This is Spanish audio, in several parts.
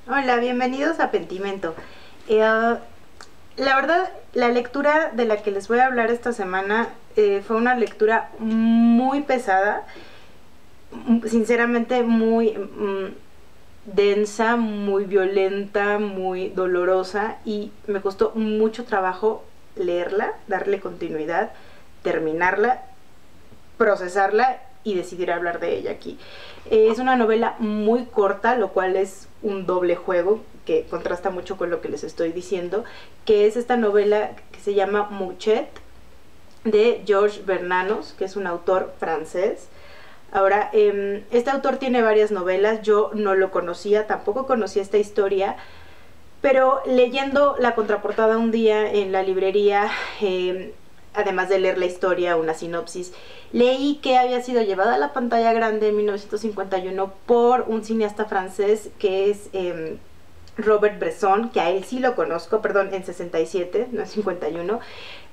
Hola, bienvenidos a Pentimento. La verdad, la lectura de la que les voy a hablar esta semana fue una lectura muy pesada, sinceramente muy densa, muy violenta, muy dolorosa y me costó mucho trabajo leerla, darle continuidad, terminarla, procesarla y decidir hablar de ella aquí. Es una novela muy corta, lo cual es un doble juego que contrasta mucho con lo que les estoy diciendo, que es esta novela que se llama Mouchet de Georges Bernanos, que es un autor francés. Ahora, este autor tiene varias novelas, yo no lo conocía, tampoco conocía esta historia, pero leyendo la contraportada un día en la librería, además de leer la historia, una sinopsis, leí que había sido llevada a la pantalla grande en 1951 por un cineasta francés que es Robert Bresson, que a él sí lo conozco, perdón, en 67, no en 51.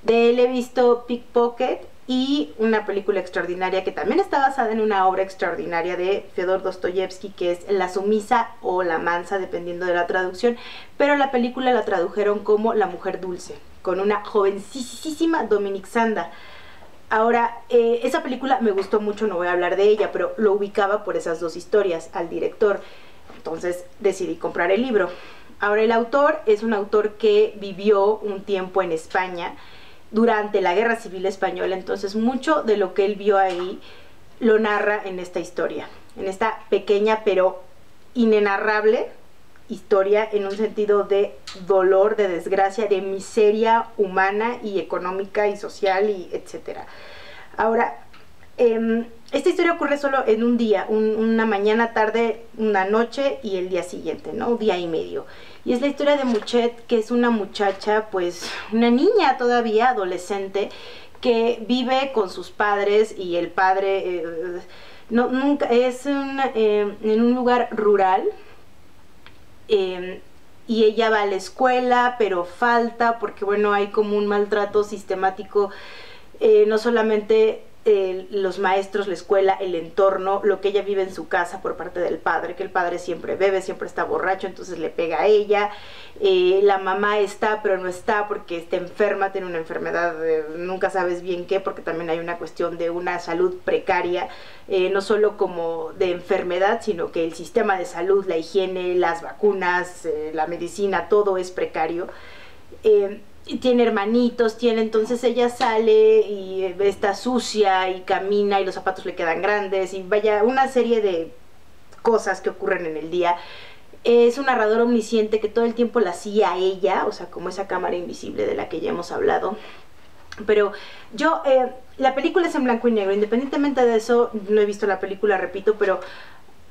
De él he visto Pickpocket y una película extraordinaria que también está basada en una obra extraordinaria de Fyodor Dostoyevsky, que es La sumisa o La mansa, dependiendo de la traducción, pero la película la tradujeron como La mujer dulce, con una jovencísima Dominique Sanda. Ahora, esa película me gustó mucho, no voy a hablar de ella, pero lo ubicaba por esas dos historias al director. Entonces decidí comprar el libro. Ahora, el autor es un autor que vivió un tiempo en España durante la Guerra Civil Española, entonces mucho de lo que él vio ahí lo narra en esta historia, en esta pequeña pero inenarrable historia, en un sentido de dolor, de desgracia, de miseria humana y económica y social y etcétera. Ahora, esta historia ocurre solo en un día, una mañana, tarde, una noche y el día siguiente, ¿no? Un día y medio. Y es la historia de Mouchet, que es una muchacha, pues una niña todavía, adolescente, que vive con sus padres y el padre no, nunca es en un lugar rural, y ella va a la escuela, pero falta porque, bueno, hay como un maltrato sistemático, no solamente los maestros, la escuela, el entorno, lo que ella vive en su casa por parte del padre, que el padre siempre bebe, siempre está borracho, entonces le pega a ella. La mamá está, pero no está porque está enferma, tiene una enfermedad, nunca sabes bien qué, porque también hay una cuestión de una salud precaria, no solo como de enfermedad, sino que el sistema de salud, la higiene, las vacunas, la medicina, todo es precario. Tiene hermanitos, entonces ella sale y está sucia y camina y los zapatos le quedan grandes y vaya, una serie de cosas que ocurren en el día. Es un narrador omnisciente que todo el tiempo la sigue a ella, o sea, como esa cámara invisible de la que ya hemos hablado. Pero yo, la película es en blanco y negro, independientemente de eso, no he visto la película, repito, pero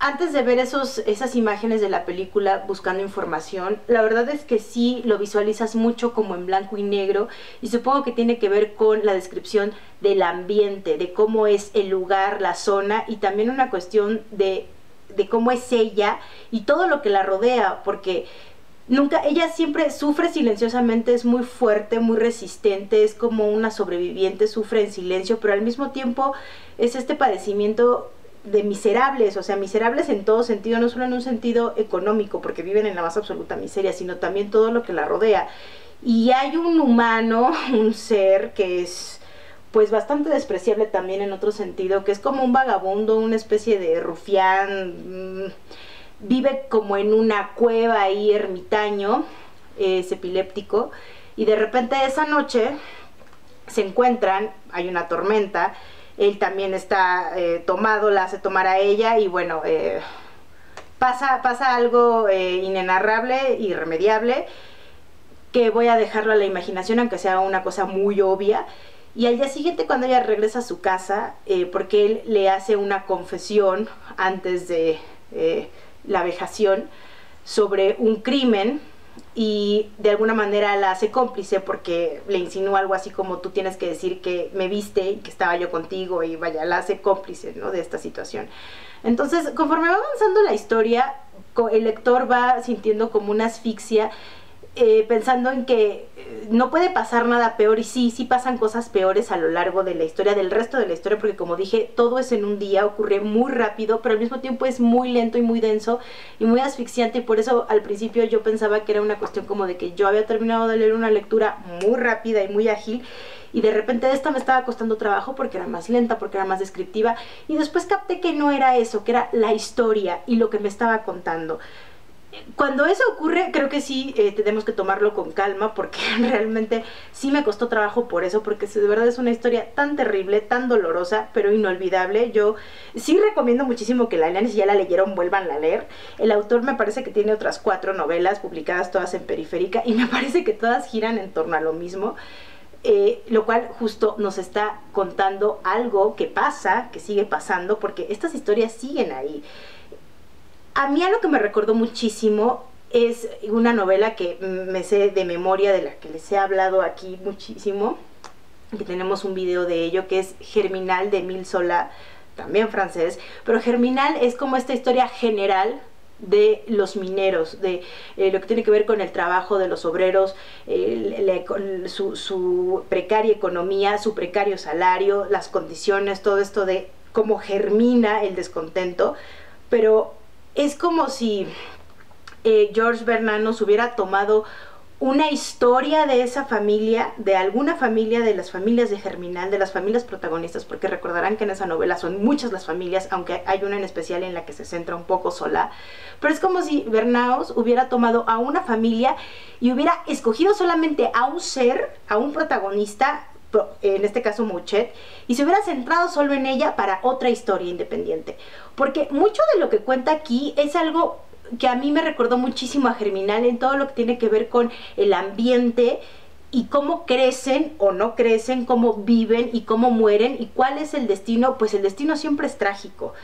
antes de ver esas imágenes de la película buscando información, la verdad es que sí lo visualizas mucho como en blanco y negro, y supongo que tiene que ver con la descripción del ambiente, de cómo es el lugar, la zona, y también una cuestión de cómo es ella y todo lo que la rodea, porque nunca, ella siempre sufre silenciosamente, es muy fuerte, muy resistente, es como una sobreviviente, sufre en silencio, pero al mismo tiempo es este padecimiento de miserables, o sea, miserables en todo sentido, no solo en un sentido económico, porque viven en la más absoluta miseria, sino también todo lo que la rodea. Y hay un humano, un ser que es pues bastante despreciable también en otro sentido, que es como un vagabundo, una especie de rufián, vive como en una cueva ahí, ermitaño, es epiléptico, y de repente esa noche se encuentran, hay una tormenta, él también está tomado, la hace tomar a ella y bueno, pasa algo inenarrable, irremediable, que voy a dejarlo a la imaginación, aunque sea una cosa muy obvia. Y al día siguiente, cuando ella regresa a su casa, porque él le hace una confesión antes de la vejación sobre un crimen, y de alguna manera la hace cómplice porque le insinúa algo así como tú tienes que decir que me viste y que estaba yo contigo, y vaya, la hace cómplice, ¿no?, de esta situación. Entonces, conforme va avanzando la historia, el lector va sintiendo como una asfixia, pensando en que no puede pasar nada peor, y sí pasan cosas peores a lo largo de la historia, del resto de la historia, porque como dije, todo es en un día, ocurre muy rápido, pero al mismo tiempo es muy lento y muy denso y muy asfixiante, y por eso al principio yo pensaba que era una cuestión como de que yo había terminado de leer una lectura muy rápida y muy ágil, y de repente esta me estaba costando trabajo porque era más lenta, porque era más descriptiva, y después capté que no era eso, que era la historia y lo que me estaba contando. Cuando eso ocurre, creo que sí tenemos que tomarlo con calma, porque realmente sí me costó trabajo por eso, porque de verdad es una historia tan terrible, tan dolorosa, pero inolvidable. Yo sí recomiendo muchísimo que la lean, y si ya la leyeron, vuelvan a leer. El autor me parece que tiene otras 4 novelas publicadas todas en Periférica, y me parece que todas giran en torno a lo mismo. Lo cual justo nos está contando algo que pasa, que sigue pasando, porque estas historias siguen ahí. A mí a lo que me recordó muchísimo es una novela que me sé de memoria, de la que les he hablado aquí muchísimo, que tenemos un video de ello, que es Germinal de Émile Zola, también francés, pero Germinal es como esta historia general de los mineros, de lo que tiene que ver con el trabajo de los obreros, su precaria economía, su precario salario, las condiciones, todo esto de cómo germina el descontento, pero es como si Georges Bernanos hubiera tomado una historia de esa familia, de alguna familia, de las familias de Germinal, de las familias protagonistas, porque recordarán que en esa novela son muchas las familias, aunque hay una en especial en la que se centra un poco sola, pero es como si Bernanos hubiera tomado a una familia y hubiera escogido solamente a un ser, a un protagonista, en este caso Mouchet, y se hubiera centrado solo en ella para otra historia independiente, porque mucho de lo que cuenta aquí es algo que a mí me recordó muchísimo a Germinal, en todo lo que tiene que ver con el ambiente y cómo crecen o no crecen, cómo viven y cómo mueren, y cuál es el destino. Pues el destino siempre es trágico.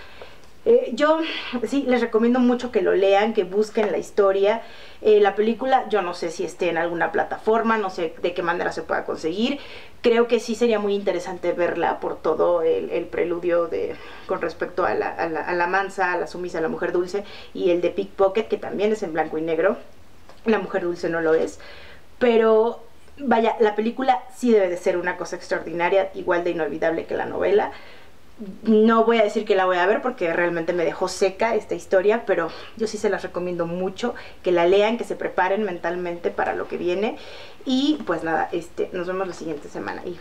Yo sí les recomiendo mucho que lo lean, que busquen la historia. La película yo no sé si esté en alguna plataforma, no sé de qué manera se pueda conseguir. Creo que sí sería muy interesante verla por todo el preludio con respecto a la mansa, a la sumisa, a la mujer dulce, y el de Pickpocket, que también es en blanco y negro. La mujer dulce no lo es, pero vaya, la película sí debe de ser una cosa extraordinaria, igual de inolvidable que la novela. No voy a decir que la voy a ver porque realmente me dejó seca esta historia, pero yo sí se las recomiendo mucho, que la lean, que se preparen mentalmente para lo que viene. Y pues nada, nos vemos la siguiente semana. Y